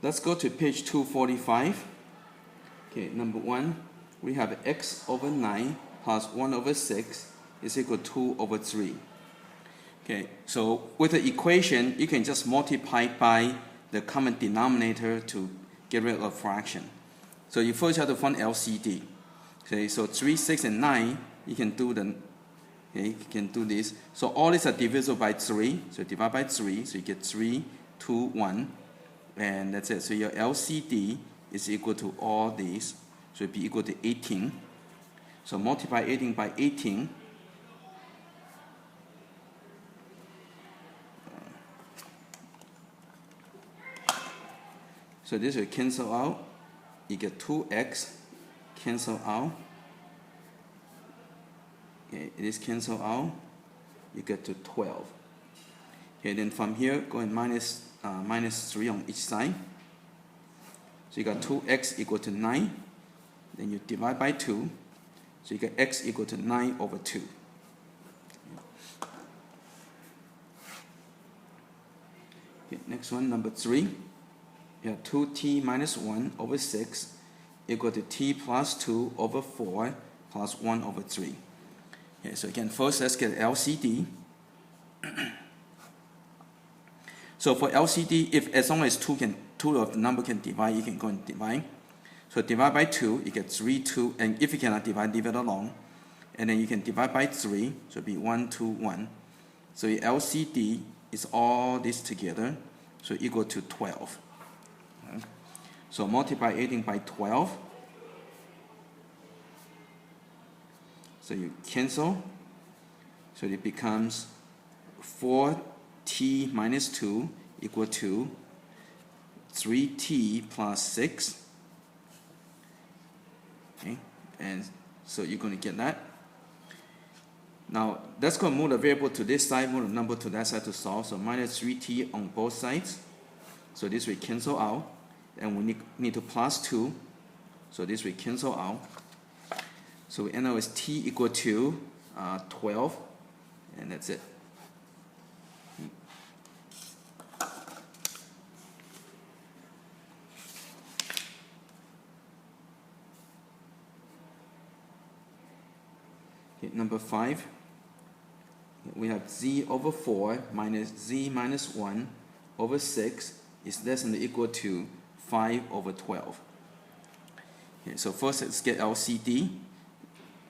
let's go to page 245. Okay, number 1, we have x over 9 plus 1 over 6 is equal to 2 over 3. Okay, so with the equation, you can just multiply by the common denominator to get rid of a fraction. So you first have to find LCD. Okay, so 3, 6, and 9, you can do this. So all these are divisible by 3. So divide by 3, so you get 3, 2, 1, and that's it. So your LCD is equal to all these. So it'd be equal to 18. So multiply 18 by 18. So this will cancel out. You get 2x cancel out. Okay, it is cancel out. You get to 12. Okay, then from here, go and minus 3 on each side. So you got 2x equal to 9. Then you divide by 2. So you get x equal to 9 over 2. Okay, next one, number 3. You have 2t minus 1 over 6 equal to t plus 2 over 4 plus 1 over 3. Okay, so again, first let's get LCD. So for LCD, if as long as two of the number can divide, you can go and divide. So divide by 2, you get 3, 2, and if you cannot divide, leave it alone. And then you can divide by 3, so it'll be 1, 2, 1. So your LCD is all this together, so equal to 12. Okay. So multiply 18 by 12. So you cancel. So it becomes 4t minus 2 equal to 3t plus 6. Okay, and so you're going to get that. Now let's go move the variable to this side, move the number to that side to solve. So minus 3t on both sides. So this will cancel out, and we need to plus 2. So this will cancel out. So we end up with t equal to 12, and that's it. Okay, number 5, we have z over 4 minus z minus 1 over 6 is less than or equal to 5 over 12. Okay, so first let's get LCD.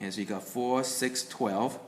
And so you got 4, 6, 12.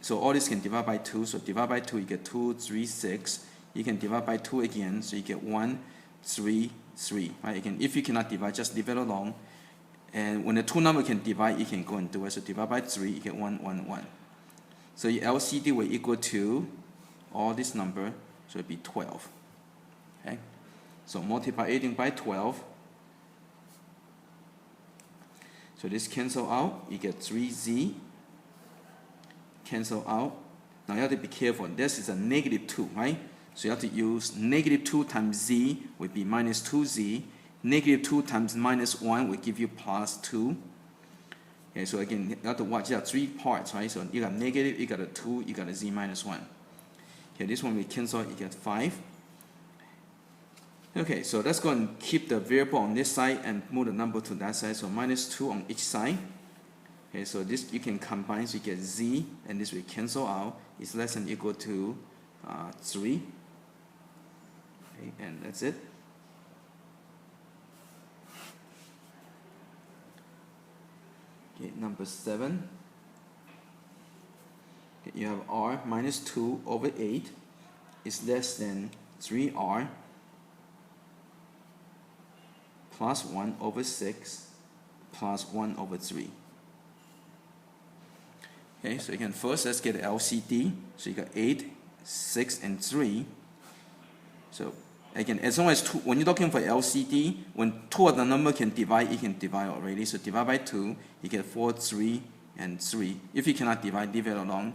So all this can divide by 2. So divide by 2, you get 2, 3, 6. You can divide by 2 again. So you get 1, 3, 3. Right? Again, if you cannot divide, just leave it alone. And when the two numbers can divide, you can go and do it. So divide by 3, you get 1, 1, 1. So your LCD will equal to all this number. So it'll be 12. Okay? So multiply 18 by 12. So this cancel out, you get 3z, cancel out. Now you have to be careful, this is a negative 2, right? So you have to use negative 2 times z would be minus 2z. Negative 2 times minus 1 will give you plus 2. Okay, so again, you have to watch, you have 3 parts, right? So you got negative, you got a 2, you got a z minus 1. Okay, this one we cancel, you get 5. Okay, so let's go and keep the variable on this side and move the number to that side. So minus 2 on each side. Okay, so this you can combine, so you get z, and this will cancel out. It's less than or equal to 3. Okay, and that's it. Okay, number 7. Okay, you have r minus 2 over 8 is less than 3r plus 1 over 6 plus 1 over 3. Okay, so again, first let's get LCD. So you got 8, 6, and 3. So again, as long as two, when you're looking for LCD, when two of the number can divide, you can divide already. So divide by 2, you get 4, 3, and 3. If you cannot divide, leave it alone.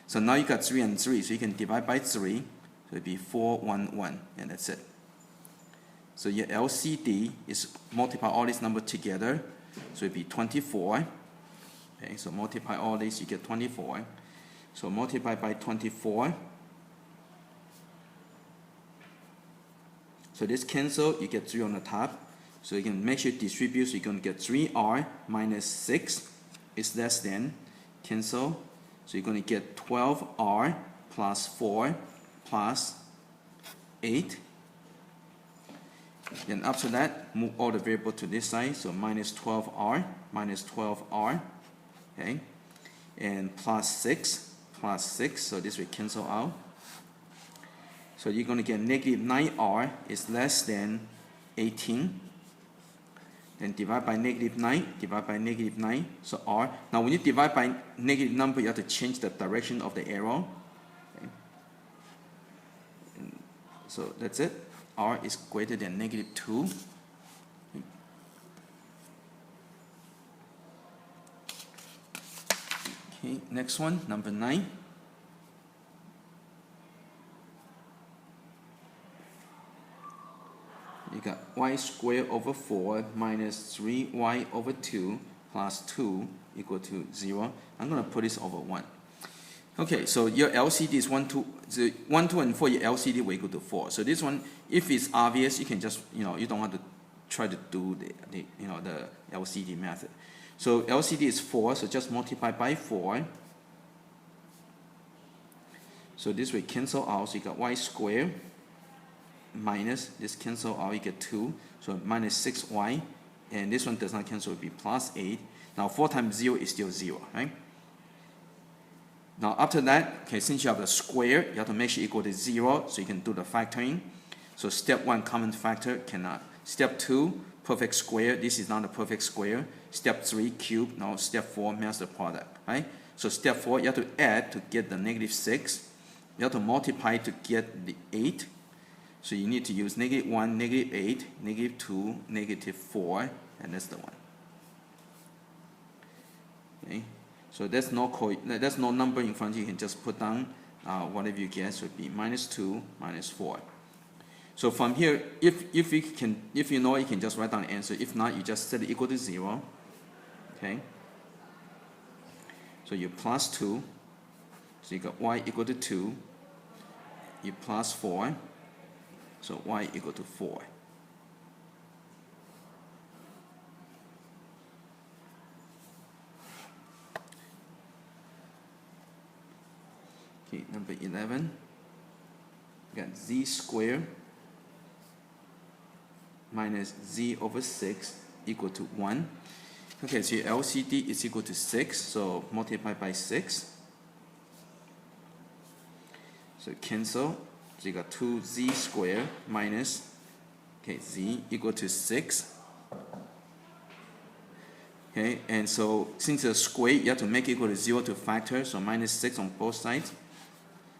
So now you got 3 and 3, so you can divide by 3. So it'd be 4, 1, 1, and that's it. So your LCD is multiply all these numbers together, so it'd be 24. Okay, so multiply all these, you get 24. So multiply by 24. So this cancel, you get 3 on the top. So you can make sure you distribute, so you're going to get 3r minus 6 is less than, cancel. So you're going to get 12r plus 4 plus 8. Then after that, move all the variable to this side. So minus 12r, okay, and plus 6, so this will cancel out. So you're going to get negative 9r is less than 18. Then divide by negative 9, so r. Now when you divide by negative number, you have to change the direction of the arrow. Okay. So that's it. R is greater than negative 2. Okay, next one, number 9. You got y squared over 4 minus 3y over 2 plus 2 equal to 0. I'm going to put this over 1. Okay, so your LCD is 1, 2, and 4. Your LCD will equal to 4. So this one, if it's obvious, you can just, you don't have to try to do the LCD method. So LCD is 4, so just multiply by 4. So this will cancel out, so you got y squared minus, this cancel out, you get 2, so minus 6y, and this one does not cancel, it will be plus 8. Now 4 times 0 is still 0, right? Now after that, okay, since you have the square, you have to make sure equal to 0, so you can do the factoring. So step 1, common factor, cannot. Step 2, perfect square, this is not a perfect square. Step 3, cube, no. Step 4, master product, right? So step 4, you have to add to get the negative 6. You have to multiply to get the 8. So you need to use negative 1, negative 8, negative 2, negative 4, and that's the one. Okay, so there's no number in front. You can just put down whatever you get. So it'd be minus 2, minus 4. So from here, if you know, you can just write down the answer. If not, you just set it equal to 0. Okay. So you plus 2. So you got y equal to 2. You plus 4. So y equal to 4. Okay, number 11. We got z squared minus z over 6 equal to 1. Okay, so your LCD is equal to 6, so multiply by 6. So cancel. So you got 2z squared minus, okay, z equal to 6. Okay, and so since it's a square, you have to make it equal to 0 to factor, so minus 6 on both sides.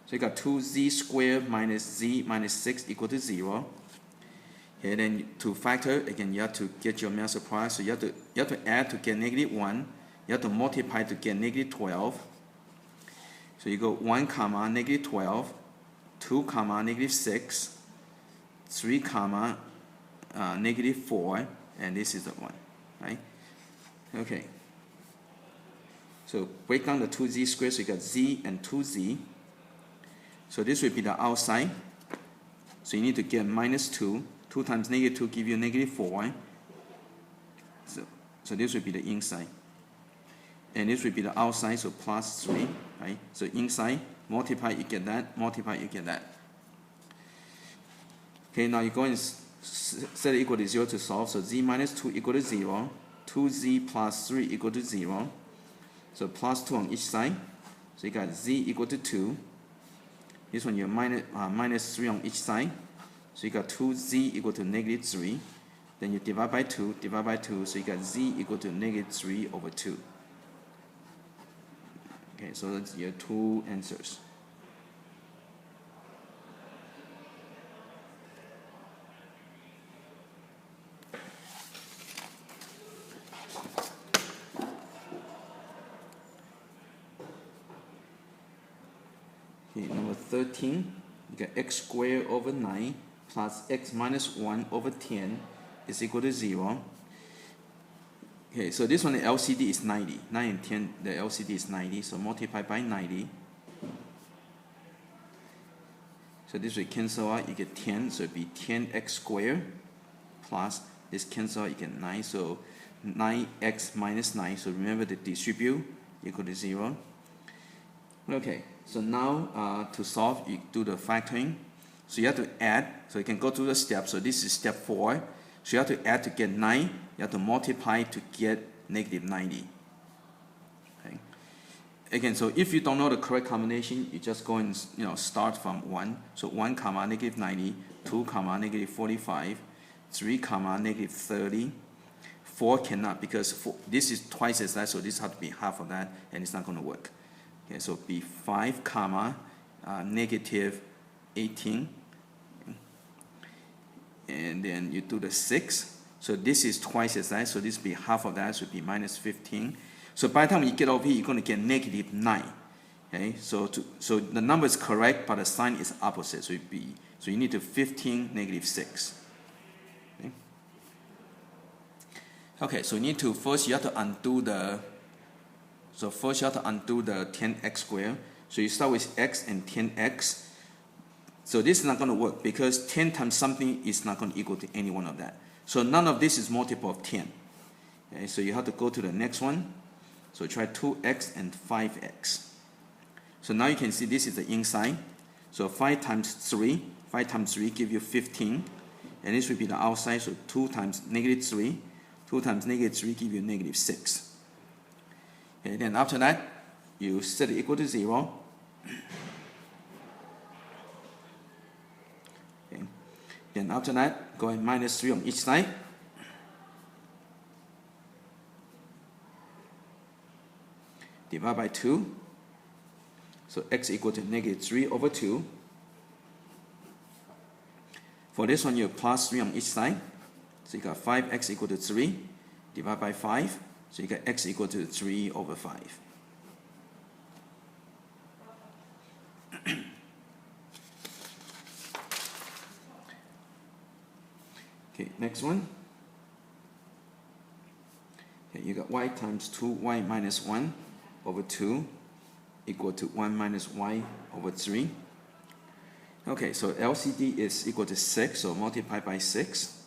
So you got 2z squared minus z minus 6 equal to 0. And then to factor, again, you have to get your master product. So you have to add to get negative 1. You have to multiply to get negative 12. So you go 1 comma negative 12. 2 comma negative 6, 3 comma negative 4, and this is the one, right? Okay. So break down the 2z squared, so you got z and 2z. So this will be the outside. So you need to get minus 2. 2 times negative 2 give you negative 4. So this will be the inside. And this will be the outside, so plus 3, right? So inside, multiply, you get that. Multiply, you get that. Okay, now you go and set it equal to 0 to solve. So z minus 2 equal to 0. 2z plus 3 equal to 0. So plus 2 on each side. So you got z equal to 2. This one you minus 3 on each side. So you got 2z equal to negative 3. Then you divide by 2, so you got z equal to negative 3 over 2. Okay, so that's your 2 answers. Okay, number 13, you got x squared over 9 plus x minus 1 over 10 is equal to 0. Okay, so this one, the LCD is 90. 9 and 10, the LCD is 90, so multiply by 90. So this will cancel out, you get 10, so it'll be 10x squared plus this cancel out, you get 9, so 9x minus 9, so remember to distribute, equal to 0. Okay, so now to solve, you do the factoring. So you have to add, so you can go through the steps. So this is step 4. So you have to add to get 9, you have to multiply to get negative 90. Okay. Again, so if you don't know the correct combination, you just go and start from 1. So 1 comma negative 90, 2 comma negative 45, 3 comma negative 30. 4 cannot because this is twice as that, so this has to be half of that, and it's not going to work. Okay, so be 5 comma negative 18. And then you do the 6. So this is twice as that, so this will be half of that, so it will be minus 15. So by the time you get over here, you're going to get negative 9. Okay, so the number is correct, but the sign is opposite. So you need to 15 negative 6. Okay, so you need to first you have to undo the 10x squared. So you start with x and 10x. So this is not going to work because 10 times something is not going to equal to any one of that. So none of this is multiple of 10. Okay, so you have to go to the next one. So try 2x and 5x. So now you can see this is the inside. So 5 times 3 give you 15. And this will be the outside. So 2 times negative 3. 2 times negative 3 give you negative 6. Okay, then after that, you set it equal to 0. Okay. Then after that, go and minus 3 on each side. Divide by 2. So x equal to negative 3 over 2. For this one, you plus 3 on each side. So you got 5x equal to 3. Divide by 5. So you get x equal to 3 over 5. Okay, next one. Okay, you got y times 2y minus 1 over 2 equal to 1 minus y over 3. Okay, so LCD is equal to 6, so multiply by 6.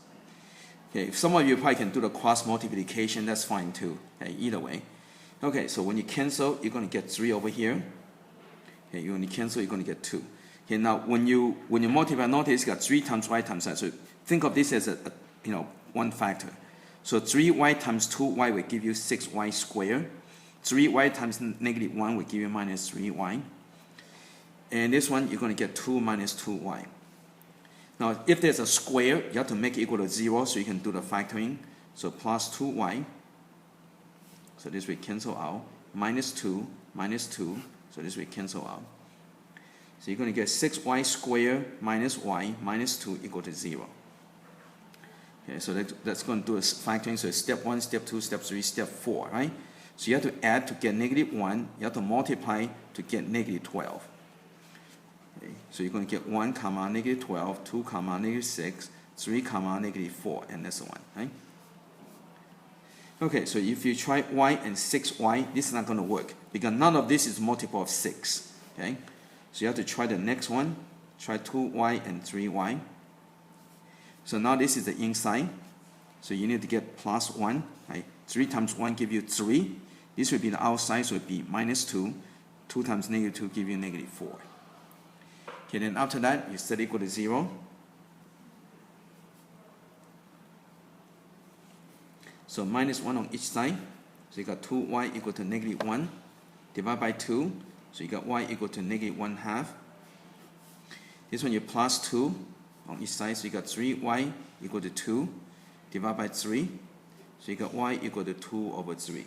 Okay, if some of you probably can do the cross multiplication, that's fine too. Okay, either way. Okay, so when you cancel, you're going to get 3 over here. Okay, when you cancel, you're going to get 2. Okay, now when you multiply, notice you got 3 times y times that. So think of this as a one factor. So 3y times 2y will give you 6y squared. 3y times negative 1 will give you minus 3y. And this one, you're going to get 2 minus 2y. Now, if there's a square, you have to make it equal to 0, so you can do the factoring. So plus 2y. So this will cancel out. Minus 2, so this will cancel out. So you're going to get 6y squared minus y minus 2 equal to 0. Okay, so that's going to do a factoring. So it's step 1, step 2, step 3, step 4, right? So you have to add to get negative 1. You have to multiply to get negative 12. Okay, so you're going to get 1 comma negative 12, 2 comma negative 6, 3 comma negative 4, and that's the one, right? Okay, so if you try y and 6y, this is not going to work because none of this is multiple of 6. Okay, so you have to try the next one. Try 2y and 3y. So now this is the inside. So you need to get plus 1. Right? 3 times 1 give you 3. This will be the outside, so it will be minus 2. 2 times negative 2 give you negative 4. Okay, then after that, you set equal to 0. So minus 1 on each side. So you got 2y equal to negative 1. Divide by 2. So you got y equal to negative 1/2. This one you plus 2 on each side. So you got 3y equal to 2. Divide by 3. So you got y equal to 2 over 3.